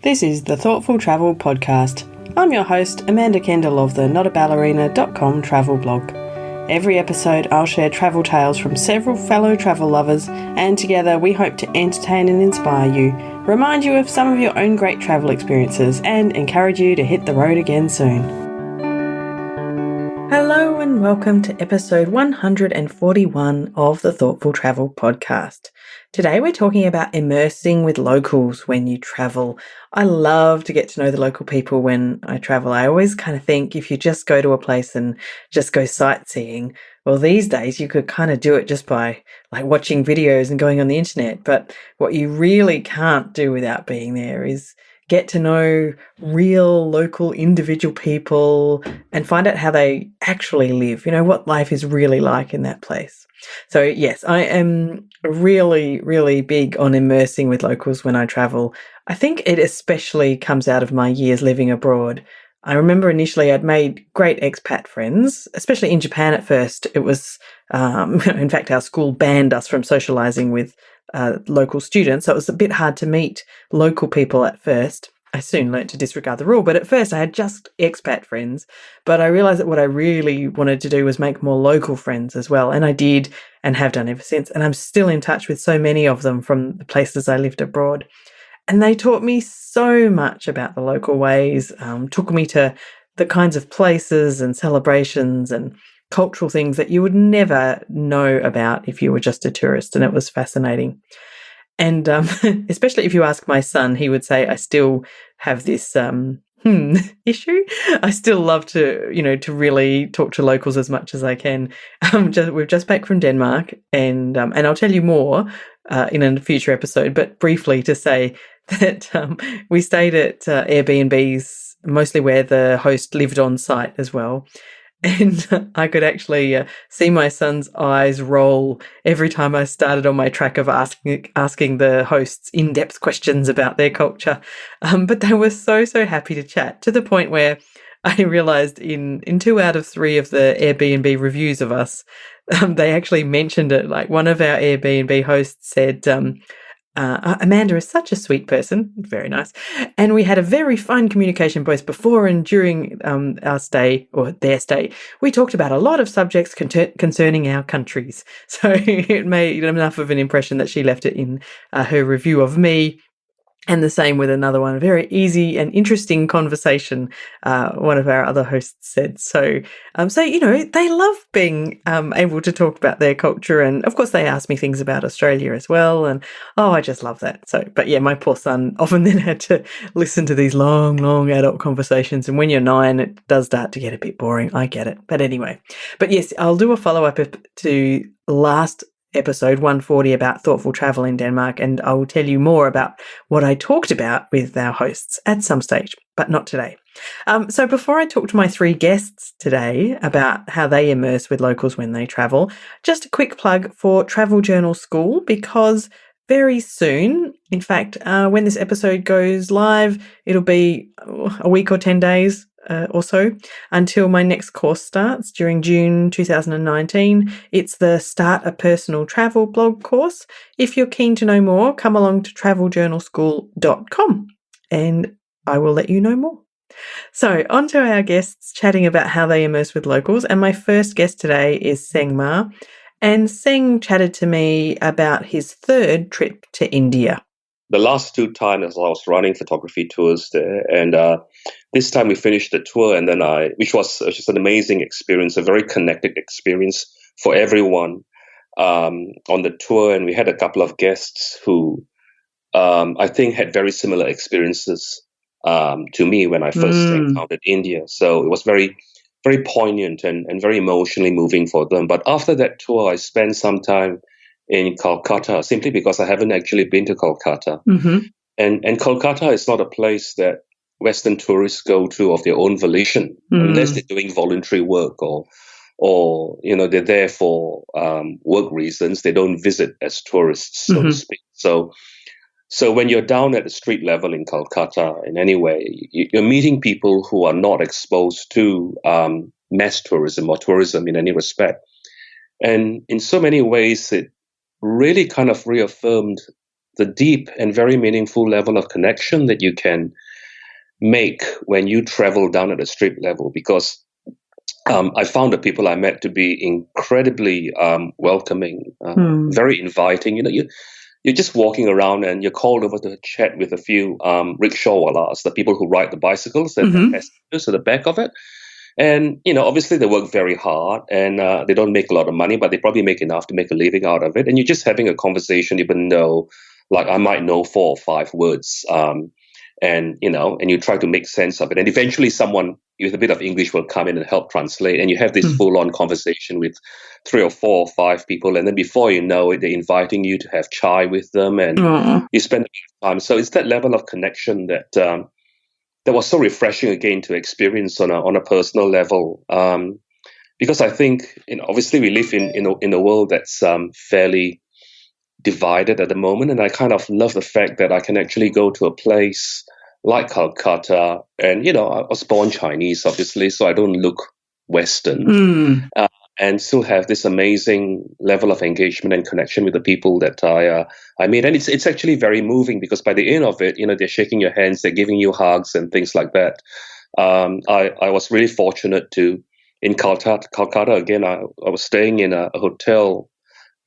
This is the Thoughtful Travel Podcast. I'm your host, Amanda Kendall of the notaballerina.com travel blog. Every episode I'll share travel tales from several fellow travel lovers, and together we hope to entertain and inspire you, remind you of some of your own great travel experiences, and encourage you to hit the road again soon. Hello and welcome to episode 141 of the Thoughtful Travel Podcast. Today we're talking about immersing with locals when you travel. I love to get to know the local people when I travel. I always kind of think if you just go to a place and just go sightseeing, well, these days you could kind of do it just by like watching videos and going on the internet. But what you really can't do without being there is get to know real local individual people and find out how they actually live, what life is really like in that place. So yes, I am really, really big on immersing with locals when I travel. I think it especially comes out of my years living abroad. I remember initially I'd made great expat friends, especially in Japan at first. It was, in fact, our school banned us from socializing with local students. So it was a bit hard to meet local people at first. I soon learnt to disregard the rule, but at first I had just expat friends. But I realised that what I really wanted to do was make more local friends as well. And I did and have done ever since. And I'm still in touch with so many of them from the places I lived abroad. And they taught me so much about the local ways, took me to the kinds of places and celebrations and cultural things that you would never know about if you were just a tourist, and it was fascinating. And especially if you ask my son, he would say, I still have this issue. I still love to, to really talk to locals as much as I can. We've just back from Denmark, and I'll tell you more in a future episode, but briefly to say that we stayed at Airbnbs, mostly where the host lived on site as well. And I could actually see my son's eyes roll every time I started on my track of asking the hosts in-depth questions about their culture. But they were so happy to chat, to the point where I realised in 2 out of 3 of the Airbnb reviews of us, they actually mentioned it. Like one of our Airbnb hosts said, Amanda is such a sweet person, very nice, and we had a very fine communication both before and during our stay, or their stay. We talked about a lot of subjects concerning our countries, so it made enough of an impression that she left it in her review of me. And the same with another one, very easy and interesting conversation, one of our other hosts said. So they love being able to talk about their culture. And of course, they asked me things about Australia as well. And, I just love that. So, but yeah, my poor son often then had to listen to these long adult conversations. And when you're 9, it does start to get a bit boring. I get it. But anyway, yes, I'll do a follow-up to last episode 140 about thoughtful travel in Denmark, and I will tell you more about what I talked about with our hosts at some stage, but not today. So before I talk to my 3 guests today about how they immerse with locals when they travel, just a quick plug for Travel Journal School, because very soon, in fact, when this episode goes live, it'll be a week or 10 days or so until my next course starts during June 2019. It's the Start a Personal Travel blog course. If you're keen to know more, come along to traveljournalschool.com and I will let you know more. So on to our guests chatting about how they immerse with locals. And my first guest today is Seng Mah. And Seng chatted to me about his 3rd trip to India. The last 2 times I was running photography tours there, and this time we finished the tour, and then which was just an amazing experience, a very connected experience for everyone on the tour. And we had a couple of guests who I think had very similar experiences to me when I first encountered India. So it was very, very poignant and very emotionally moving for them. But after that tour, I spent some time in Kolkata, simply because I haven't actually been to Kolkata. Mm-hmm. And Kolkata is not a place that Western tourists go to of their own volition, unless they're doing voluntary work or they're there for work reasons. They don't visit as tourists, so to speak. So when you're down at the street level in Kolkata in any way, you're meeting people who are not exposed to mass tourism or tourism in any respect. And in so many ways, it really kind of reaffirmed the deep and very meaningful level of connection that you can make when you travel down at the street level, because I found the people I met to be incredibly welcoming, very inviting. You're just walking around and you're called over to chat with a few rickshaw-wallahs, the people who ride the bicycles and have passengers at the back of it. And, obviously they work very hard and they don't make a lot of money, but they probably make enough to make a living out of it. And you're just having a conversation, even though, like, I might know 4 or 5 words. And you try to make sense of it. And eventually someone with a bit of English will come in and help translate. And you have this full-on conversation with 3 or 4 or 5 people. And then before you know it, they're inviting you to have chai with them. And you spend a bit of time. So it's that level of connection that was so refreshing again to experience on a personal level. Because I think, obviously we live in a world that's fairly divided at the moment, and I kind of love the fact that I can actually go to a place like Calcutta, and I was born Chinese, obviously, so I don't look Western, and still have this amazing level of engagement and connection with the people that I meet, and it's actually very moving, because by the end of it, they're shaking your hands, they're giving you hugs and things like that. I was really fortunate to in Calcutta again. I was staying in a hotel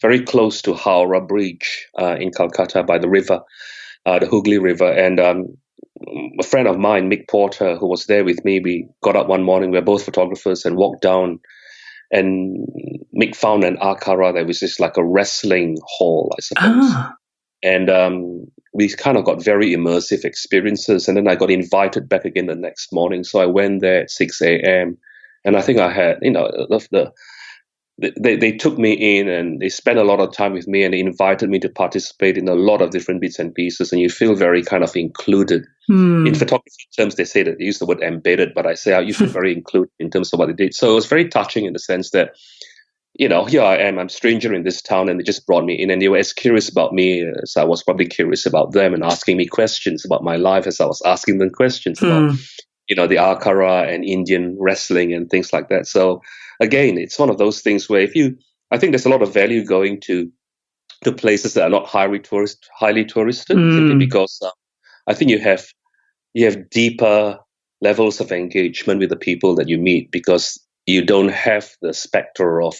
very close to Howrah Bridge in Calcutta by the river, the Hooghly River. And a friend of mine, Mick Porter, who was there with me, we got up one morning, we were both photographers, and walked down. And Mick found an akara that was just like a wrestling hall, I suppose. And we kind of got very immersive experiences. And then I got invited back again the next morning. So I went there at 6 a.m. And I think I had, They took me in and they spent a lot of time with me, and they invited me to participate in a lot of different bits and pieces, and you feel very kind of included. In photography terms, they say that they use the word embedded, but I say you feel very included in terms of what they did. So it was very touching in the sense that, here I am, I'm a stranger in this town, and they just brought me in, and they were as curious about me as I was probably curious about them, and asking me questions about my life as I was asking them questions about, the akara and Indian wrestling and things like that. So again, it's one of those things where I think there's a lot of value going to places that are not highly touristed, simply because I think you have deeper levels of engagement with the people that you meet, because you don't have the specter of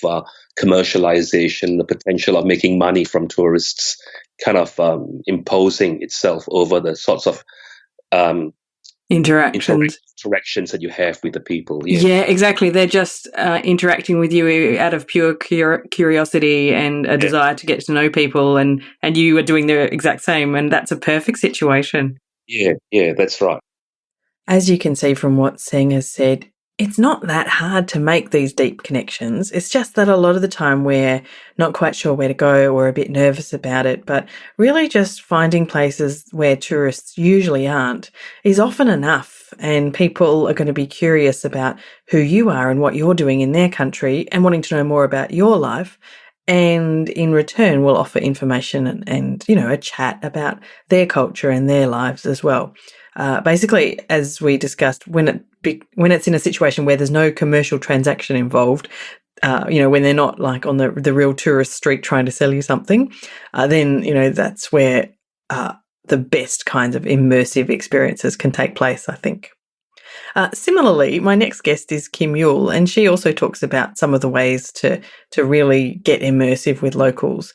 commercialization, the potential of making money from tourists kind of imposing itself over the sorts of interactions that you have with the people. Yeah, exactly. They're just interacting with you out of pure curiosity and a desire to get to know people, and you are doing the exact same, and that's a perfect situation. Yeah, that's right. As you can see from what Seng has said, it's not that hard to make these deep connections. It's just that a lot of the time we're not quite sure where to go or a bit nervous about it, but really just finding places where tourists usually aren't is often enough, and people are going to be curious about who you are and what you're doing in their country and wanting to know more about your life, and in return will offer information and a chat about their culture and their lives as well. Basically, as we discussed, when it's in a situation where there's no commercial transaction involved, when they're not like on the real tourist street trying to sell you something, then that's where the best kinds of immersive experiences can take place, I think. Similarly, my next guest is Kim Yule, and she also talks about some of the ways to really get immersive with locals.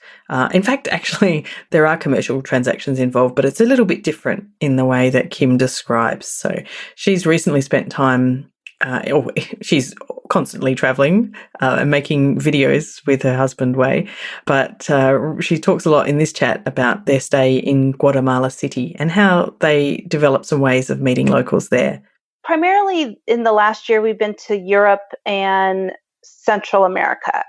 In fact, actually, there are commercial transactions involved, but it's a little bit different in the way that Kim describes. So she's recently spent time, she's constantly traveling and making videos with her husband, Wei, but she talks a lot in this chat about their stay in Guatemala City and how they developed some ways of meeting locals there. Primarily in the last year, we've been to Europe and Central America,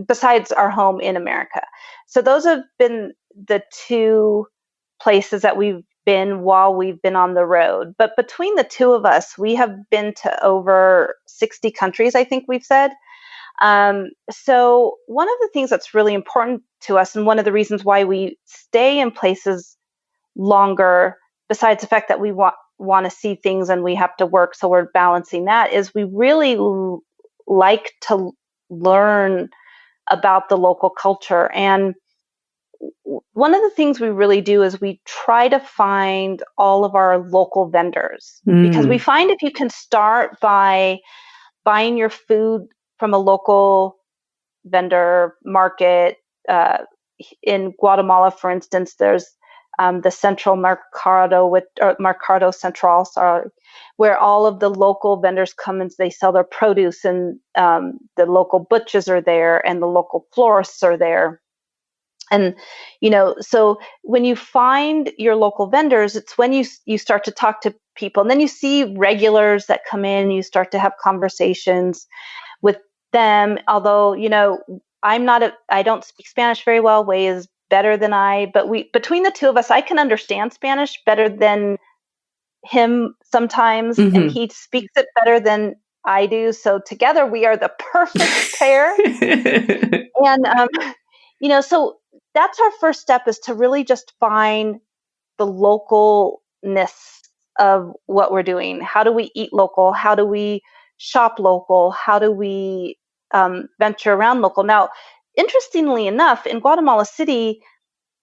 besides our home in America. So those have been the 2 places that we've been while we've been on the road. But between the 2 of us, we have been to over 60 countries, I think we've said. So one of the things that's really important to us, and one of the reasons why we stay in places longer, besides the fact that we want to see things and we have to work, so we're balancing that, is we really like to learn about the local culture. And one of the things we really do is we try to find all of our local vendors, because we find if you can start by buying your food from a local vendor market, in Guatemala, for instance, there's the Central Mercado or Mercado Central, sorry, where all of the local vendors come and they sell their produce, and the local butchers are there and the local florists are there. And so when you find your local vendors, it's when you start to talk to people, and then you see regulars that come in, you start to have conversations with them. Although I don't speak Spanish very well. Wei is better than I, but between the two of us, I can understand Spanish better than him sometimes, and he speaks it better than I do. So together we are the perfect pair. And so that's our first step, is to really just find the localness of what we're doing. How do we eat local? How do we shop local? How do we venture around local? Now, interestingly enough, in Guatemala City,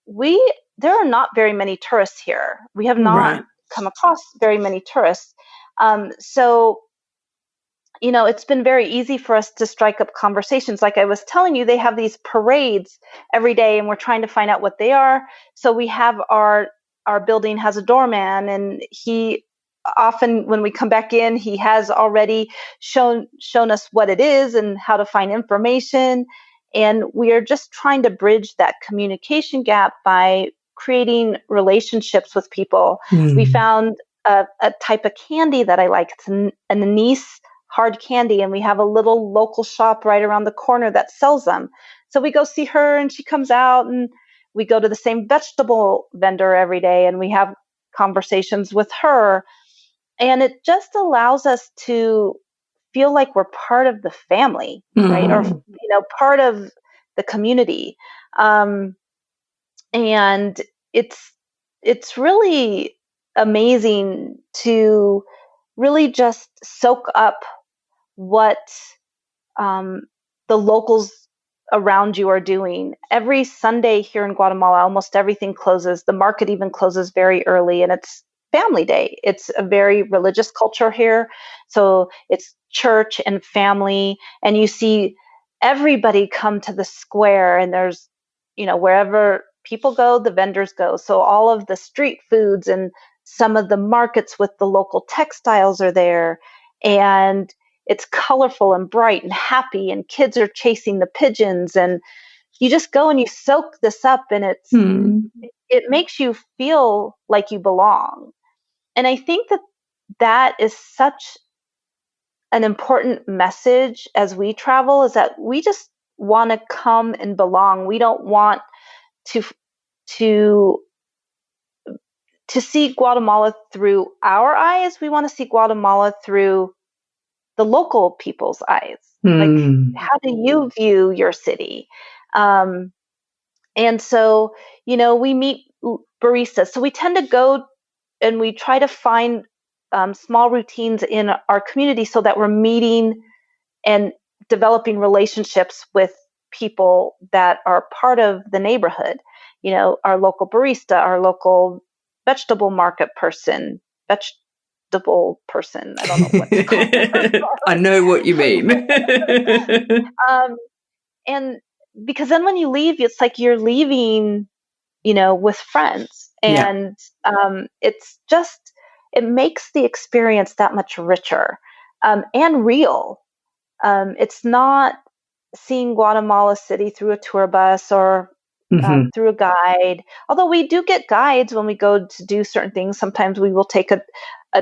there are not very many tourists here. We have not come across very many tourists. So it's been very easy for us to strike up conversations. Like I was telling you, they have these parades every day, and we're trying to find out what they are. So we have our building has a doorman, and he often, when we come back in, he has already shown us what it is and how to find information. And we are just trying to bridge that communication gap by creating relationships with people. We found a type of candy that I like. It's an anise hard candy, and we have a little local shop right around the corner that sells them. So we go see her, and she comes out, and we go to the same vegetable vendor every day, and we have conversations with her. And it just allows us to feel like we're part of the family, right? Or, part of the community. And it's really amazing to really just soak up what the locals around you are doing. Every Sunday here in Guatemala, almost everything closes. The market even closes very early, and it's family day. It's a very religious culture here. So it's church and family, and you see everybody come to the square, and there's, wherever people go, the vendors go. So all of the street foods and some of the markets with the local textiles are there, and it's colorful and bright and happy, and kids are chasing the pigeons, and you just go and you soak this up, and it makes you feel like you belong. And I think that is such an important message as we travel, is that we just want to come and belong. We don't want to see Guatemala through our eyes. We want to see Guatemala through the local people's eyes. Like, how do you view your city? And so, we meet baristas. So we tend to go and we try to find small routines in our community, so that we're meeting and developing relationships with people that are part of the neighborhood. Our local barista, our local vegetable market person, I don't know what to call it. I know what you mean. And because then when you leave, it's like you're leaving, with friends, and it makes the experience that much richer and real. It's not seeing Guatemala City through a tour bus or through a guide. Although we do get guides when we go to do certain things. Sometimes we will take a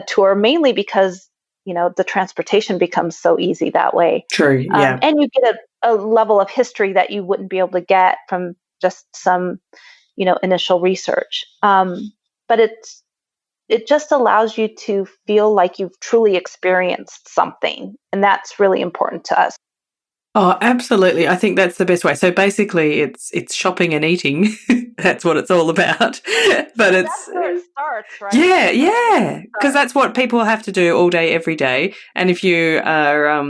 tour, mainly because the transportation becomes so easy that way. True, yeah. And you get a level of history that you wouldn't be able to get from just some initial research. But it just allows you to feel like you've truly experienced something, and that's really important to us. Oh, absolutely. I think that's the best way. So basically it's shopping and eating. That's what it's all about. But that's where it starts, right? Yeah. Because that's what people have to do all day, every day. And if you are,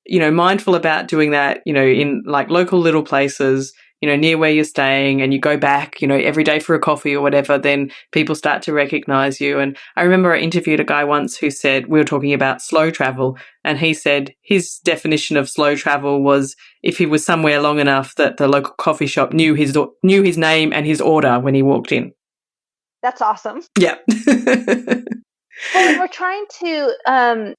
mindful about doing that, in like local little places, near where you're staying and you go back, every day for a coffee or whatever, then people start to recognize you. And I remember I interviewed a guy once who said, we were talking about slow travel, and he said his definition of slow travel was if he was somewhere long enough that the local coffee shop knew his name and his order when he walked in. That's awesome. Yeah. Well, and we're trying to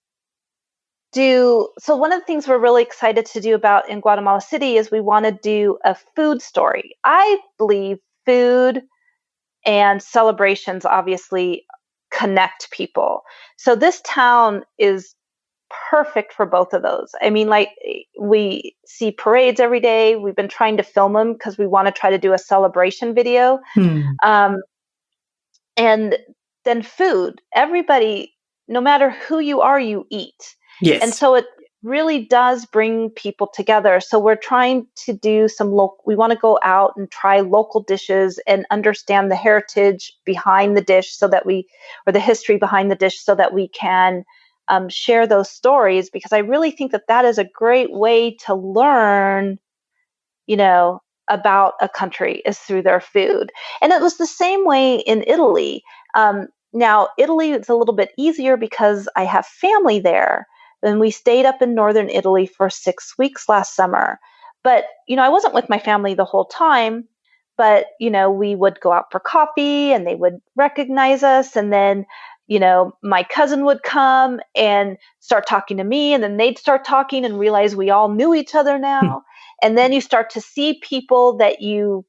so one of the things we're really excited to do about in Guatemala City is we want to do a food story. I believe food and celebrations obviously connect people. So this town is perfect for both of those. I mean, like, we see parades every day. We've been trying to film them because we want to try to do a celebration video. And then food. Everybody, no matter who you are, you eat. Yes. And so it really does bring people together. So we're trying to do we want to go out and try local dishes and understand the heritage behind the dish or the history behind the dish so that we can share those stories, because I really think that is a great way to learn, about a country is through their food. And it was the same way in Italy. Now, Italy is a little bit easier because I have family there. And we stayed up in northern Italy for 6 weeks last summer. But, I wasn't with my family the whole time. But, we would go out for coffee and they would recognize us. And then, my cousin would come and start talking to me. And then they'd start talking and realize we all knew each other now. And then you start to see people that you've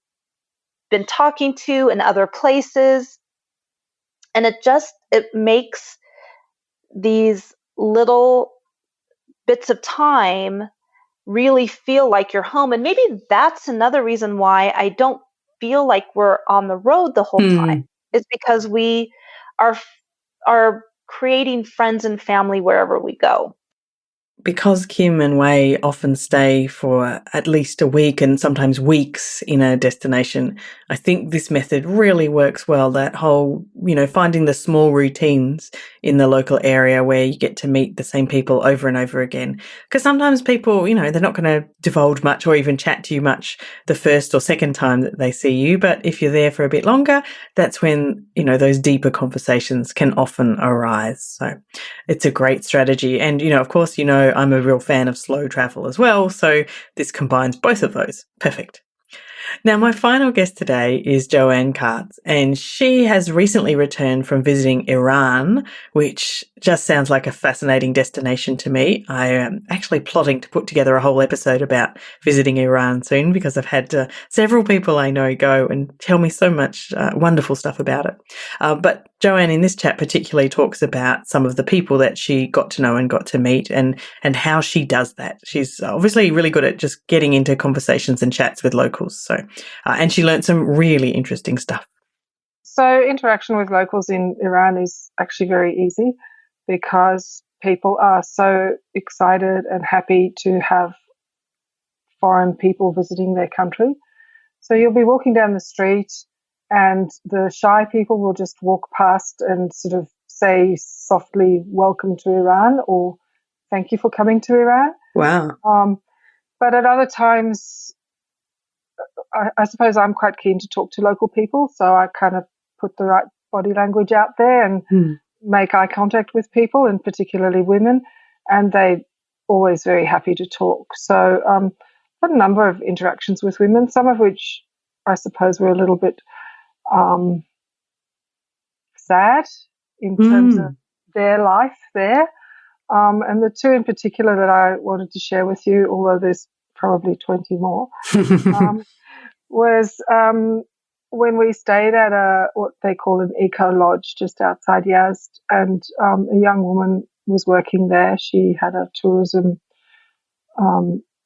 been talking to in other places. And it makes these little bits of time really feel like you're home. And maybe that's another reason why I don't feel like we're on the road the whole time, is because we are creating friends and family wherever we go. Because Kim and Wei often stay for at least a week and sometimes weeks in a destination, I think this method really works well. That whole, finding the small routines in the local area where you get to meet the same people over and over again. Because sometimes people, they're not going to divulge much or even chat to you much the first or second time that they see you. But if you're there for a bit longer, that's when, those deeper conversations can often arise. So it's a great strategy. And, of course, I'm a real fan of slow travel as well. So this combines both of those. Perfect. Now, my final guest today is Joanne Katz, and she has recently returned from visiting Iran, which just sounds like a fascinating destination to me. I am actually plotting to put together a whole episode about visiting Iran soon, because I've had several people I know go and tell me so much wonderful stuff about it. But Joanne in this chat particularly talks about some of the people that she got to know and got to meet, and how she does that. She's obviously really good at just getting into conversations and chats with locals. So, and she learned some really interesting stuff. So interaction with locals in Iran is actually very easy, because people are so excited and happy to have foreign people visiting their country. So you'll be walking down the street and the shy people will just walk past and sort of say softly, "Welcome to Iran," or "Thank you for coming to Iran." Wow. But at other times, I suppose I'm quite keen to talk to local people, so I kind of put the right body language out there and make eye contact with people, and particularly women, and they're always very happy to talk. So I've had a number of interactions with women, some of which I suppose were a little bit sad in terms of their life there. And the two in particular that I wanted to share with you, although there's probably 20 more, was when we stayed at what they call an eco lodge just outside Yazd, and a young woman was working there. She had a tourism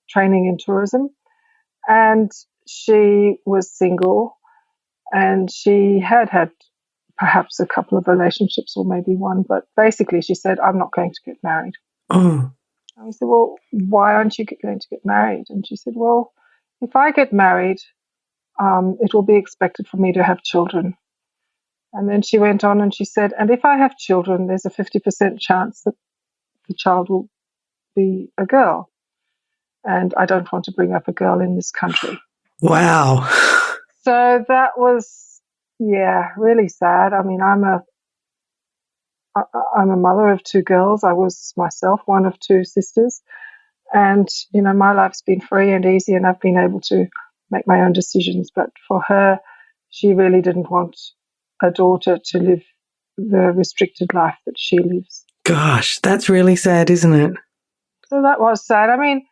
training in tourism, and she was single, and she had perhaps a couple of relationships or maybe one, but basically she said, "I'm not going to get married." Oh. And I said, "Well, why aren't you going to get married?" And she said, "Well, if I get married, it will be expected for me to have children." And then she went on and she said, "And if I have children, there's a 50% chance that the child will be a girl. And I don't want to bring up a girl in this country." Wow. So that was, really sad. I mean, I'm a mother of two girls. I was myself one of two sisters. And, my life's been free and easy and I've been able to make my own decisions. But for her, she really didn't want a daughter to live the restricted life that she lives. Gosh, that's really sad, isn't it? So that was sad. I mean,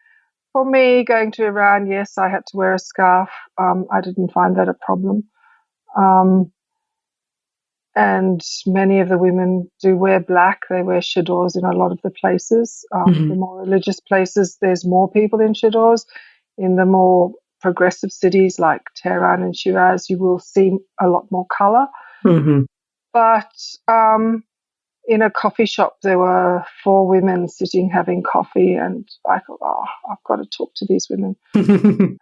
for me, going to Iran, yes, I had to wear a scarf. I didn't find that a problem. And many of the women do wear black. They wear chadors in a lot of the places. The more religious places, there's more people in chadors. In the more progressive cities like Tehran and Shiraz, you will see a lot more color. Mm-hmm. But in a coffee shop, there were 4 women sitting having coffee, and I thought, I've got to talk to these women.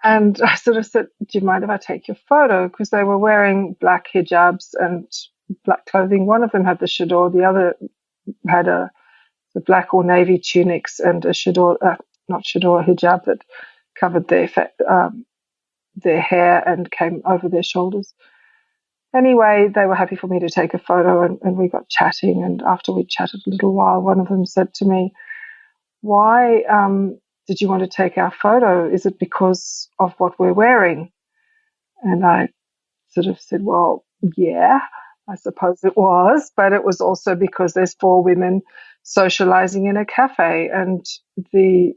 And I sort of said, do you mind if I take your photo? Because they were wearing black hijabs and black clothing. One of them had the chador, the other had the black or navy tunics and a chador, not chador, a hijab that covered their hair and came over their shoulders. Anyway, they were happy for me to take a photo, and we got chatting. And after we chatted a little while, one of them said to me, why did you want to take our photo? Is it because of what we're wearing? And I sort of said, well, yeah, I suppose it was, but it was also because there's 4 women socializing in a cafe, and the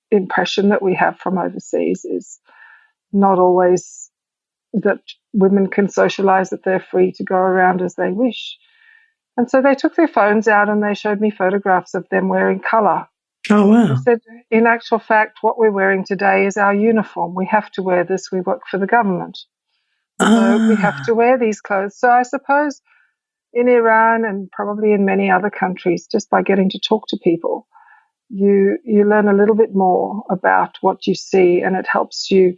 impression that we have from overseas is not always that women can socialize, that they're free to go around as they wish. And so they took their phones out and they showed me photographs of them wearing color. Oh, wow. They said, in actual fact, what we're wearing today is our uniform. We have to wear this. We work for the government. So we have to wear these clothes. So I suppose in Iran and probably in many other countries, just by getting to talk to people, you learn a little bit more about what you see, and it helps you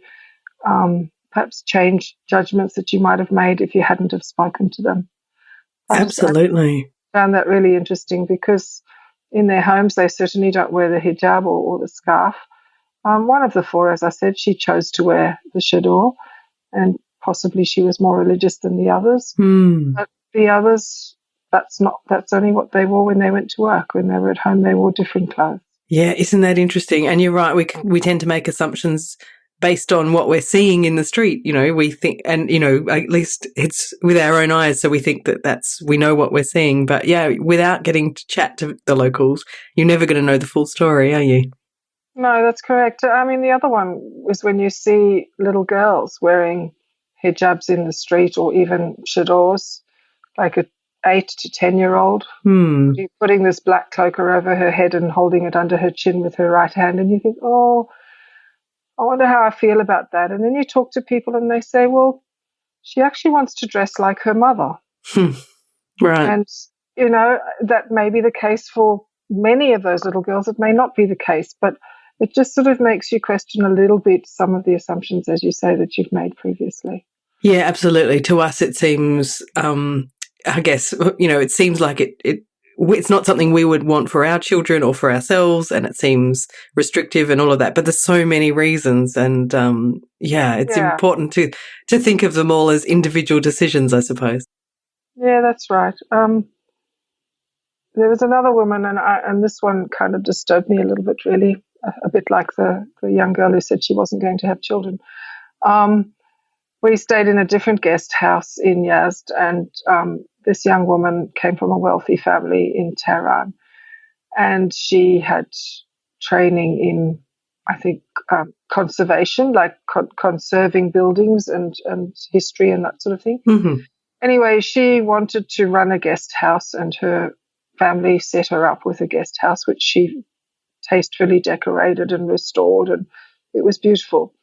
perhaps change judgments that you might have made if you hadn't have spoken to them. Absolutely. I found that really interesting, because in their homes they certainly don't wear the hijab or the scarf. One of the 4, as I said, she chose to wear the chador, and possibly she was more religious than the others. But the others, that's only what they wore when they went to work. When they were at home, they wore different clothes. Yeah, isn't that interesting? And you're right, we tend to make assumptions based on what we're seeing in the street. We think, and at least it's with our own eyes, so we think we know what we're seeing. But yeah, without getting to chat to the locals, you're never going to know the full story, are you? No, that's correct. I mean, the other one is when you see little girls wearing hijabs in the street, or even chadors, like a 8 to 10-year-old, putting this black cloak over her head and holding it under her chin with her right hand, and you think, oh, I wonder how I feel about that. And then you talk to people and they say, well, she actually wants to dress like her mother. Right. And, that may be the case for many of those little girls. It may not be the case, but it just sort of makes you question a little bit some of the assumptions, as you say, that you've made previously. Yeah, absolutely. To us, it seems, I guess, it seems like it's not something we would want for our children or for ourselves, and it seems restrictive and all of that. But there's so many reasons, and it's important to think of them all as individual decisions, I suppose. Yeah, that's right. There was another woman, and this one kind of disturbed me a little bit, really, a bit like the young girl who said she wasn't going to have children. We stayed in a different guest house in Yazd, and this young woman came from a wealthy family in Tehran, and she had training in, I think, conservation, like conserving buildings and history and that sort of thing. Mm-hmm. Anyway, she wanted to run a guest house, and her family set her up with a guest house, which she tastefully decorated and restored, and it was beautiful.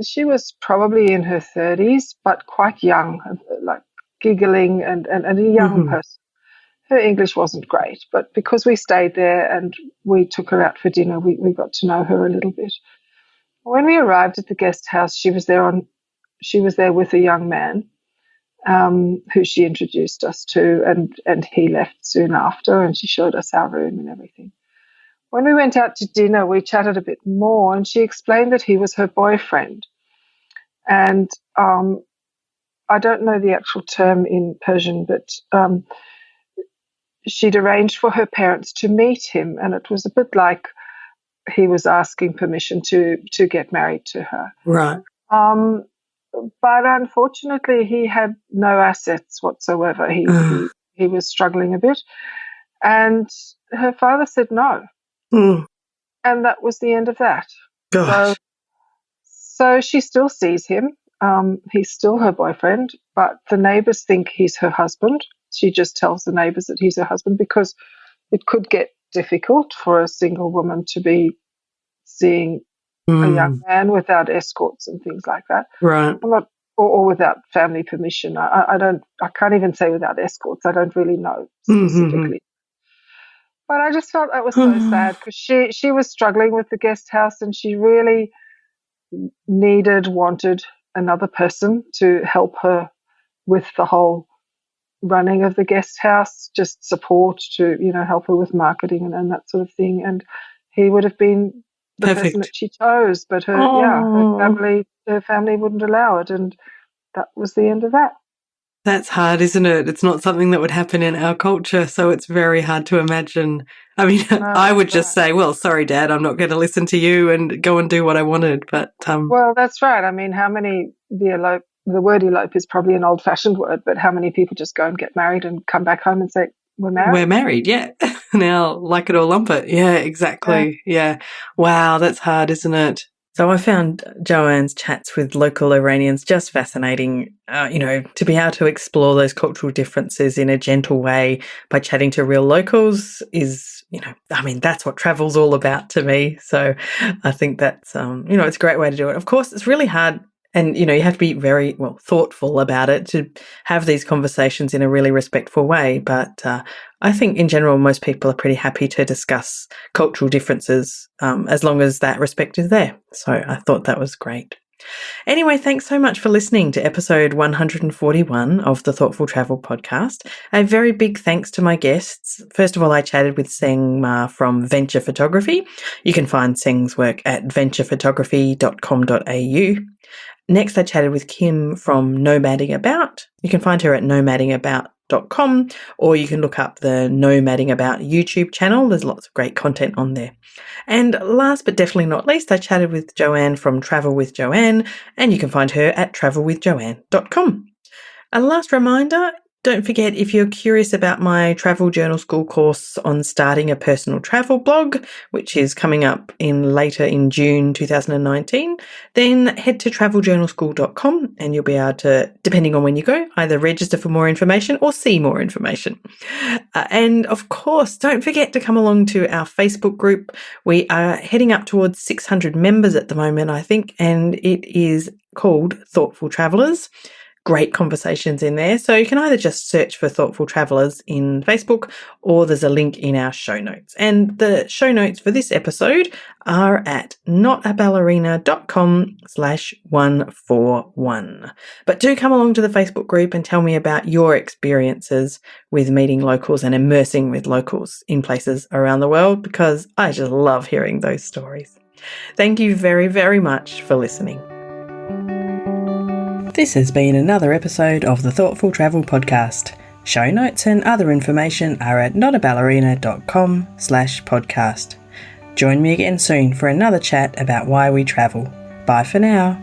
She was probably in her 30s, but quite young, like giggling and a young person. Her English wasn't great, but because we stayed there and we took her out for dinner, we got to know her a little bit. When we arrived at the guest house, she was there with a young man who she introduced us to, and he left soon after, and she showed us our room and everything. When we went out to dinner, we chatted a bit more, and she explained that he was her boyfriend. And I don't know the actual term in Persian, but she'd arranged for her parents to meet him, and it was a bit like he was asking permission to get married to her. Right. But unfortunately, he had no assets whatsoever. He was struggling a bit, and her father said no, and that was the end of that. Gosh. So she still sees him. He's still her boyfriend, but the neighbours think he's her husband. She just tells the neighbours that he's her husband because it could get difficult for a single woman to be seeing a young man without escorts and things like that. Right. Or without family permission. I can't even say without escorts. I don't really know specifically. But I just felt that was so sad because she was struggling with the guest house, and she really wanted another person to help her with the whole running of the guest house, just support to, help her with marketing and that sort of thing. And he would have been the person that she chose, but her family wouldn't allow it, and that was the end of that. That's hard, isn't it? It's not something that would happen in our culture, so it's very hard to imagine. I mean, I would just say, well, sorry, Dad, I'm not going to listen to you and go and do what I wanted. But well, that's right. I mean, how many the word elope is probably an old-fashioned word, but how many people just go and get married and come back home and say, we're married? We're married, yeah. Now, like it or lump it. Yeah, exactly. Yeah. Wow, that's hard, isn't it? So I found Joanne's chats with local Iranians just fascinating, to be able to explore those cultural differences in a gentle way by chatting to real locals is, that's what travel's all about to me. So I think that's, it's a great way to do it. Of course, it's really hard. And, you have to be very, thoughtful about it to have these conversations in a really respectful way. But I think in general, most people are pretty happy to discuss cultural differences as long as that respect is there. So I thought that was great. Anyway, thanks so much for listening to episode 141 of the Thoughtful Travel podcast. A very big thanks to my guests. First of all, I chatted with Seng Mah from Venture Photography. You can find Seng's work at venturephotography.com.au. Next, I chatted with Kim from Nomading About. You can find her at nomadingabout.com, or you can look up the Nomading About YouTube channel. There's lots of great content on there. And last but definitely not least, I chatted with Joanne from Travel with Joanne, and you can find her at travelwithjoanne.com. A last reminder, don't forget, if you're curious about my Travel Journal School course on starting a personal travel blog, which is coming up later in June 2019, then head to traveljournalschool.com and you'll be able to, depending on when you go, either register for more information or see more information. And of course, don't forget to come along to our Facebook group. We are heading up towards 600 members at the moment, I think, and it is called Thoughtful Travellers. Great conversations in there. So you can either just search for Thoughtful Travellers in Facebook, or there's a link in our show notes. And the show notes for this episode are at notaballerina.com/141. But do come along to the Facebook group and tell me about your experiences with meeting locals and immersing with locals in places around the world, because I just love hearing those stories. Thank you very, very much for listening. This has been another episode of the Thoughtful Travel Podcast. Show notes and other information are at notaballerina.com/podcast. Join me again soon for another chat about why we travel. Bye for now.